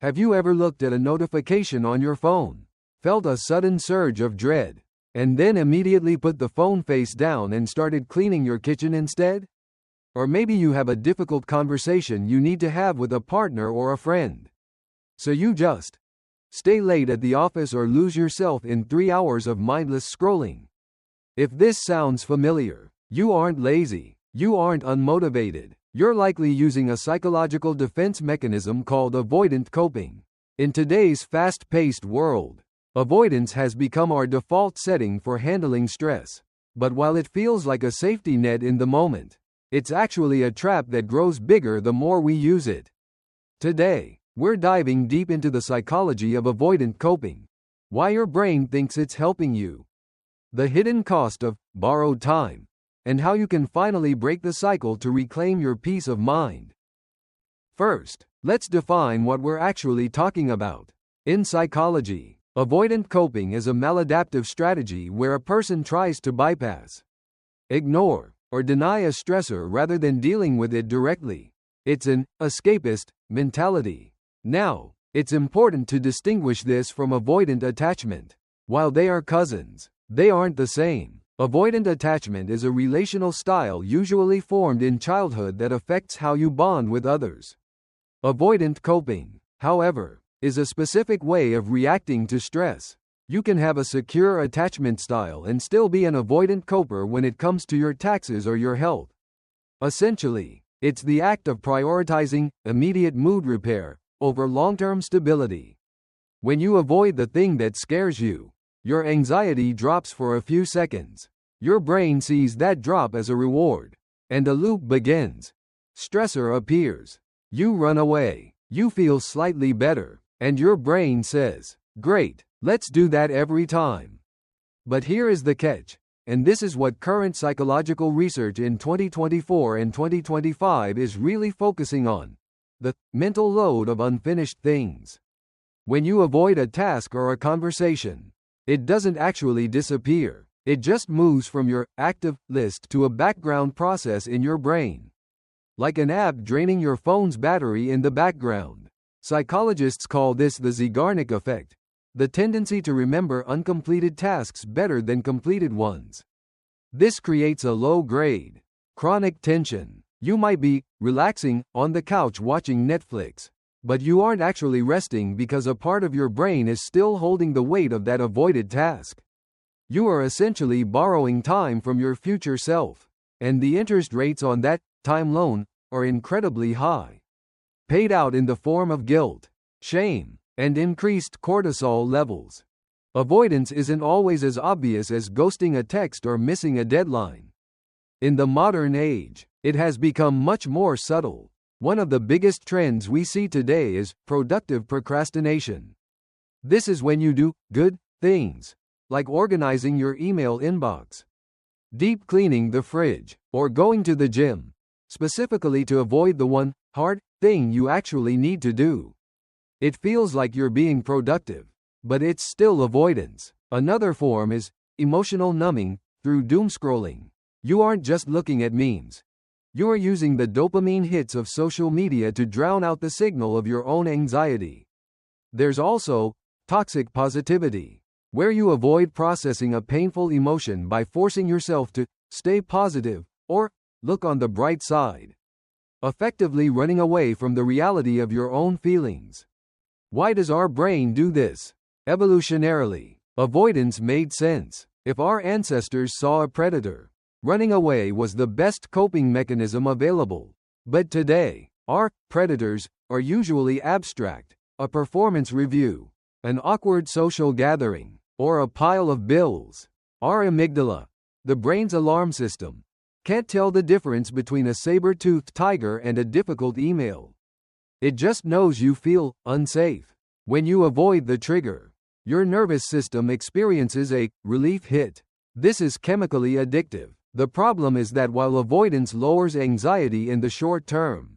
Have you ever looked at a notification on your phone, felt a sudden surge of dread, and then immediately put the phone face down and started cleaning your kitchen instead? Or maybe you have a difficult conversation you need to have with a partner or a friend. So you just stay late at the office or lose yourself in 3 hours of mindless scrolling. If this sounds familiar, you aren't lazy, you aren't unmotivated. You're likely using a psychological defense mechanism called avoidant coping. In today's fast-paced world, avoidance has become our default setting for handling stress. But while it feels like a safety net in the moment, it's actually a trap that grows bigger the more we use it. Today, we're diving deep into the psychology of avoidant coping, why your brain thinks it's helping you, the hidden cost of borrowed time, and how you can finally break the cycle to reclaim your peace of mind. First, let's define what we're actually talking about. In psychology, avoidant coping is a maladaptive strategy where a person tries to bypass, ignore, or deny a stressor rather than dealing with it directly. It's an escapist mentality. Now, it's important to distinguish this from avoidant attachment. While they are cousins, they aren't the same. Avoidant attachment is a relational style usually formed in childhood that affects how you bond with others. Avoidant coping, however, is a specific way of reacting to stress. You can have a secure attachment style and still be an avoidant coper when it comes to your taxes or your health. Essentially, it's the act of prioritizing immediate mood repair over long-term stability. When you avoid the thing that scares you, your anxiety drops for a few seconds. Your brain sees that drop as a reward, and a loop begins. Stressor appears. You run away. You feel slightly better, and your brain says, "Great, let's do that every time." But here is the catch, and this is what current psychological research in 2024 and 2025 is really focusing on: the mental load of unfinished things. When you avoid a task or a conversation, it doesn't actually disappear. It just moves from your active list to a background process in your brain. Like an app draining your phone's battery in the background. Psychologists call this the Zeigarnik effect, the tendency to remember uncompleted tasks better than completed ones. This creates a low-grade, chronic tension. You might be relaxing on the couch watching Netflix, but you aren't actually resting because a part of your brain is still holding the weight of that avoided task. You are essentially borrowing time from your future self, and the interest rates on that time loan are incredibly high, paid out in the form of guilt, shame, and increased cortisol levels. Avoidance isn't always as obvious as ghosting a text or missing a deadline. In the modern age, it has become much more subtle. One of the biggest trends we see today is productive procrastination. This is when you do good things, like organizing your email inbox, deep cleaning the fridge, or going to the gym, specifically to avoid the one hard thing you actually need to do. It feels like you're being productive, but it's still avoidance. Another form is emotional numbing through doom scrolling. You aren't just looking at memes. You're using the dopamine hits of social media to drown out the signal of your own anxiety. There's also toxic positivity, where you avoid processing a painful emotion by forcing yourself to stay positive or look on the bright side, effectively running away from the reality of your own feelings. Why does our brain do this? Evolutionarily, avoidance made sense. If our ancestors saw a predator, running away was the best coping mechanism available. But today, our predators are usually abstract: a performance review, an awkward social gathering, or a pile of bills. Our amygdala, the brain's alarm system, can't tell the difference between a saber-toothed tiger and a difficult email. It just knows you feel unsafe. When you avoid the trigger, your nervous system experiences a relief hit. This is chemically addictive. The problem is that while avoidance lowers anxiety in the short term,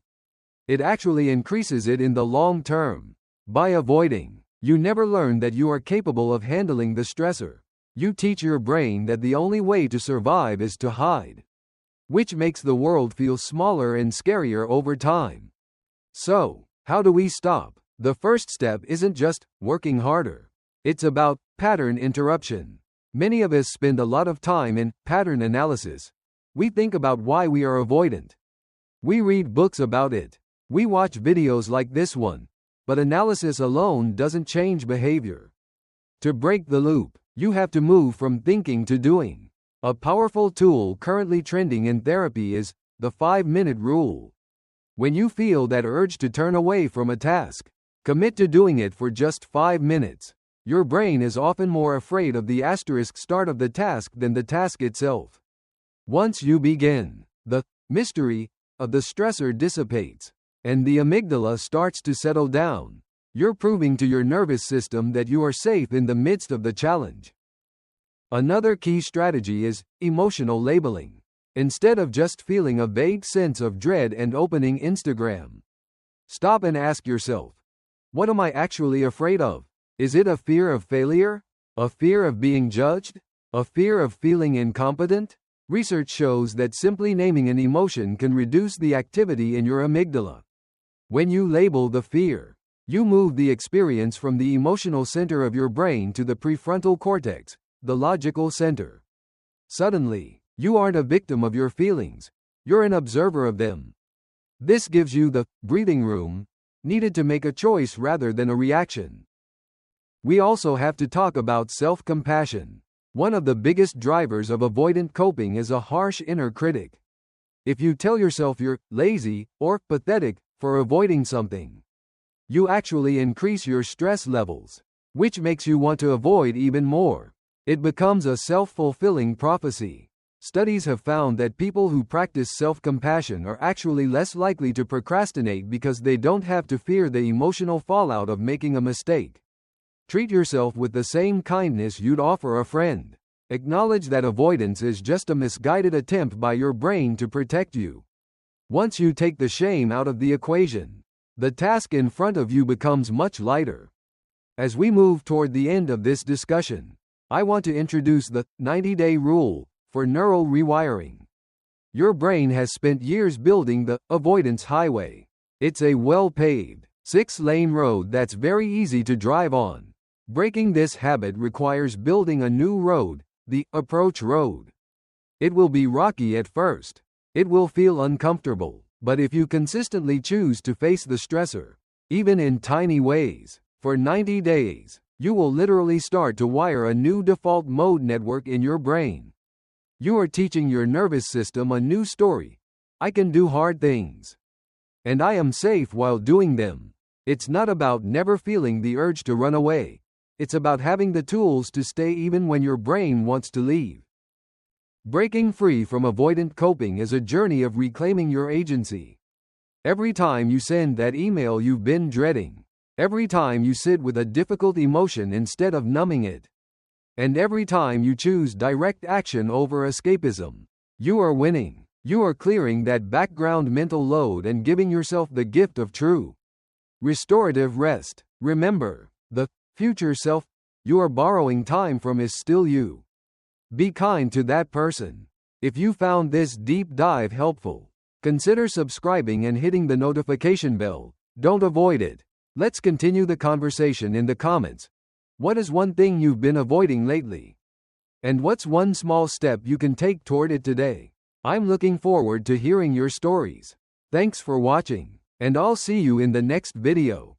it actually increases it in the long term. By avoiding, you never learn that you are capable of handling the stressor. You teach your brain that the only way to survive is to hide, which makes the world feel smaller and scarier over time. So, how do we stop The first step isn't just working harder. It's about pattern interruption. Many of us spend a lot of time in pattern analysis. We think about why we are avoidant. We read books about it. We watch videos like this one. But analysis alone doesn't change behavior. To break the loop, you have to move from thinking to doing. A powerful tool currently trending in therapy is the 5-minute rule. When you feel that urge to turn away from a task, commit to doing it for just 5 minutes. Your brain is often more afraid of the asterisk start of the task than the task itself. Once you begin, the mystery of the stressor dissipates, and the amygdala starts to settle down. You're proving to your nervous system that you are safe in the midst of the challenge. Another key strategy is emotional labeling. Instead of just feeling a vague sense of dread and opening Instagram, stop and ask yourself, what am I actually afraid of? Is it a fear of failure? A fear of being judged? A fear of feeling incompetent? Research shows that simply naming an emotion can reduce the activity in your amygdala. When you label the fear, you move the experience from the emotional center of your brain to the prefrontal cortex, the logical center. Suddenly, you aren't a victim of your feelings, you're an observer of them. This gives you the breathing room needed to make a choice rather than a reaction. We also have to talk about self-compassion. One of the biggest drivers of avoidant coping is a harsh inner critic. If you tell yourself you're lazy or pathetic for avoiding something, you actually increase your stress levels, which makes you want to avoid even more. It becomes a self-fulfilling prophecy. Studies have found that people who practice self-compassion are actually less likely to procrastinate because they don't have to fear the emotional fallout of making a mistake. Treat yourself with the same kindness you'd offer a friend. Acknowledge that avoidance is just a misguided attempt by your brain to protect you. Once you take the shame out of the equation, the task in front of you becomes much lighter. As we move toward the end of this discussion, I want to introduce the 90-day rule for neural rewiring. Your brain has spent years building the avoidance highway. It's a well-paved, 6-lane road that's very easy to drive on. Breaking this habit requires building a new road, the approach road. It will be rocky at first. It will feel uncomfortable, but if you consistently choose to face the stressor, even in tiny ways, for 90 days, you will literally start to wire a new default mode network in your brain. You are teaching your nervous system a new story. I can do hard things. And I am safe while doing them. It's not about never feeling the urge to run away. It's about having the tools to stay even when your brain wants to leave. Breaking free from avoidant coping is a journey of reclaiming your agency. Every time you send that email you've been dreading, every time you sit with a difficult emotion instead of numbing it, and every time you choose direct action over escapism, you are winning. You are clearing that background mental load and giving yourself the gift of true restorative rest. Remember, the future self you are borrowing time from is still you. Be kind to that person. If you found this deep dive helpful, consider subscribing and hitting the notification bell. Don't avoid it. Let's continue the conversation in the comments. What is one thing you've been avoiding lately? And what's one small step you can take toward it today? I'm looking forward to hearing your stories. Thanks for watching, and I'll see you in the next video.